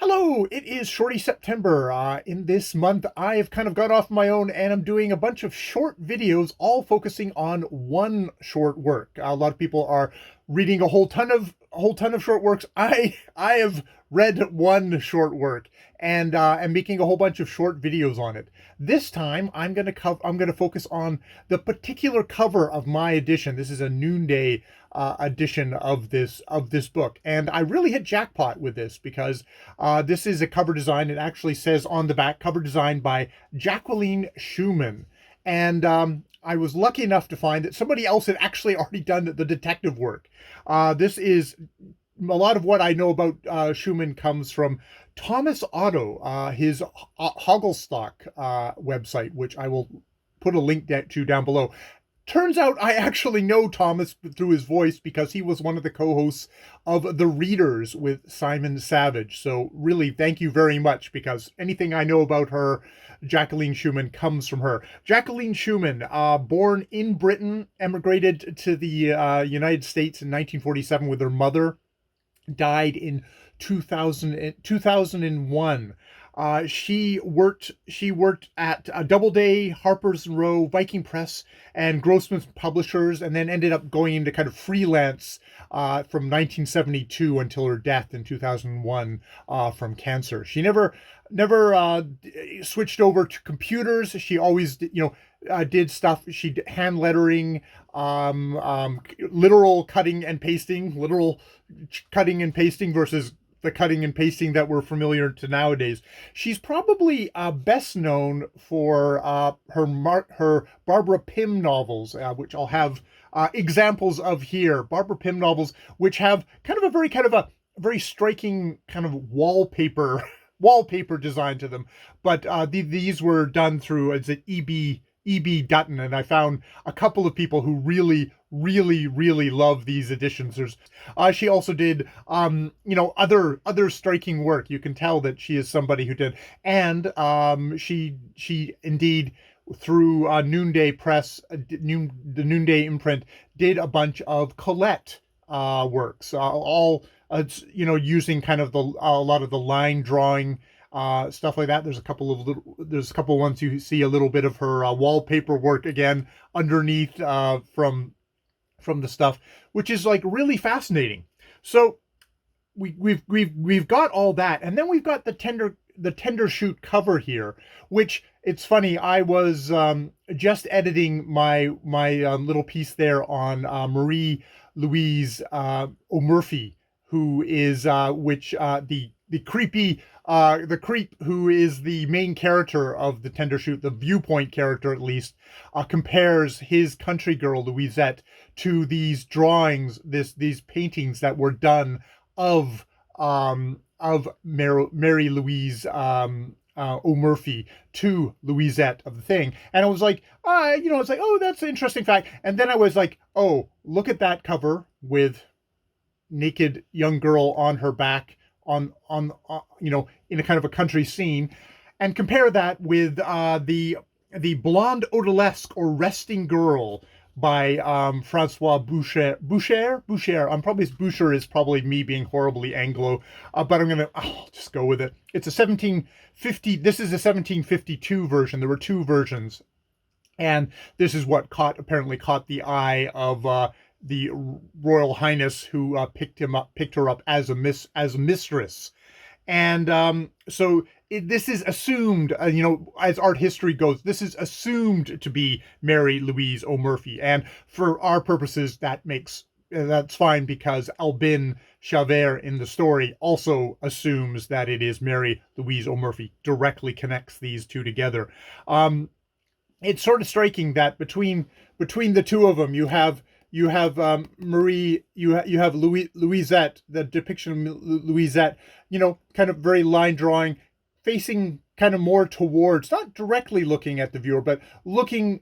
Hello, it is Shorty September. In this month, I've kind of gone off my own and I'm doing a bunch of short videos, all focusing on one short work. A lot of people are reading a whole ton of short works. I have read one short work and am making a whole bunch of short videos on it. This time, I'm gonna focus on the particular cover of my edition. This is a noonday edition of this book, and I really hit jackpot with this because this is a cover design. It actually says on the back, cover design by Jacqueline Schuman. And I was lucky enough to find that somebody else had actually already done the detective work. This is a lot of what I know about Schuman comes from Thomas Otto, his Hogglestock website, which I will put a link to down below. Turns out I actually know Thomas through his voice because he was one of the co-hosts of The Readers with Simon Savidge. So really, thank you very much, because anything I know about her, Jacqueline Schuman, comes from her. Jacqueline Schuman, born in Britain, emigrated to the United States in 1947 with her mother, died in 2001. She worked at Doubleday, Harper's Row, Viking Press, and Grossman Publishers, and then ended up going into kind of freelance from 1972 until her death in 2001 from cancer. She never switched over to computers. She always did stuff. She did hand lettering, literal cutting and pasting versus the cutting and pasting that we're familiar to nowadays. She's probably best known for her Barbara Pym novels, which I'll have examples of here. Barbara Pym novels, which have kind of a very striking kind of wallpaper design to them. But these were done through E.B. Dutton, and I found a couple of people who really love these editions. She also did other striking work. You can tell that she is somebody who did, and she indeed, through Noonday Press, the Noonday imprint, did a bunch of Colette works, all using kind of a lot of the line drawing, stuff like that. There's a couple of ones you see a little bit of her wallpaper work again underneath from the stuff, which is like really fascinating. So we've got all that, and then we've got the tender shoot cover here, which, it's funny, I was just editing my little piece there on Marie-Louise O'Morphy, who is the creep who is the main character of the tender shoot, the viewpoint character at least, compares his country girl Louisette to these drawings, these paintings that were done of Marie-Louise O'Morphy to Louisette of the thing. And I was like, it's like, oh, that's an interesting fact. And then I was like, oh, look at that cover with naked young girl on her back on in a kind of a country scene, and compare that with the Blonde Odalisque, or Resting Girl, by Francois Boucher. Boucher is probably me being horribly Anglo, but I'll just go with it. It's a 1750. This is a 1752 version. There were two versions, and this is what apparently caught the eye of the Royal Highness, who picked her up as a mistress. And so this is assumed, as art history goes, this is assumed to be Marie-Louise O'Morphy. And for our purposes, that's fine, because Albin Chavert in the story also assumes that it is Marie-Louise O'Morphy, directly connects these two together. It's sort of striking that between the two of them, you have Louisette, the depiction of Louisette, kind of very line drawing, facing kind of more towards, not directly looking at the viewer, but looking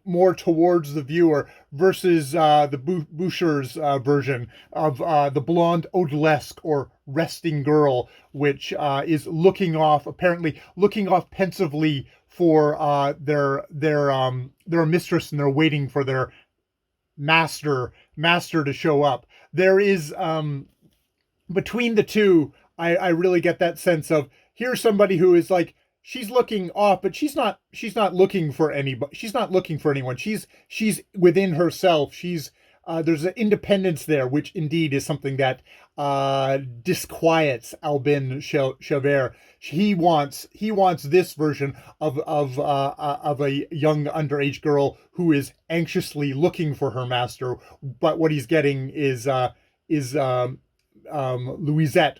more towards the viewer, versus the Boucher's version of the Blonde Odalisque, or Resting Girl, which is looking off pensively for their mistress, and they're waiting for their master to show up. There is between the two I really get that sense of, here's somebody who is like, she's looking off, but she's not looking for anybody. She's not looking for anyone. She's within herself. There's an independence there, which indeed is something that disquiets Albin Chavert. He wants this version of a young underage girl who is anxiously looking for her master, but what he's getting is Louisette,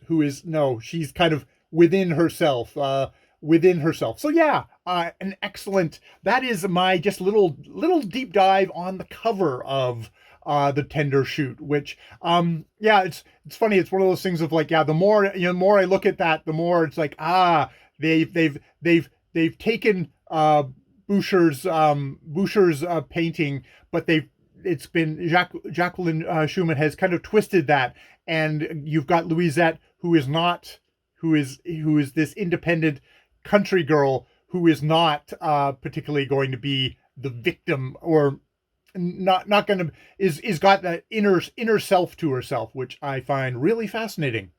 who is, no, she's kind of within herself. Within herself. So yeah, an excellent. That is my just little deep dive on the cover of the Tender Shoot, which yeah, it's funny. It's one of those things of like, yeah, the more I look at that, the more it's like, they've taken Boucher's painting, but it's been Jacqueline Schuman has kind of twisted that, and you've got Louisette, who is this independent country girl who is not particularly going to be the victim, or not going to is got that inner self to herself, which I find really fascinating.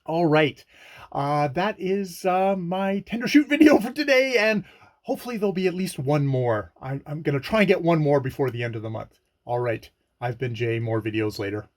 All right, that is my Tender Shoot video for today, and hopefully there'll be at least one more. I'm going to try and get one more before the end of the month. All right, I've been Jay. More videos later.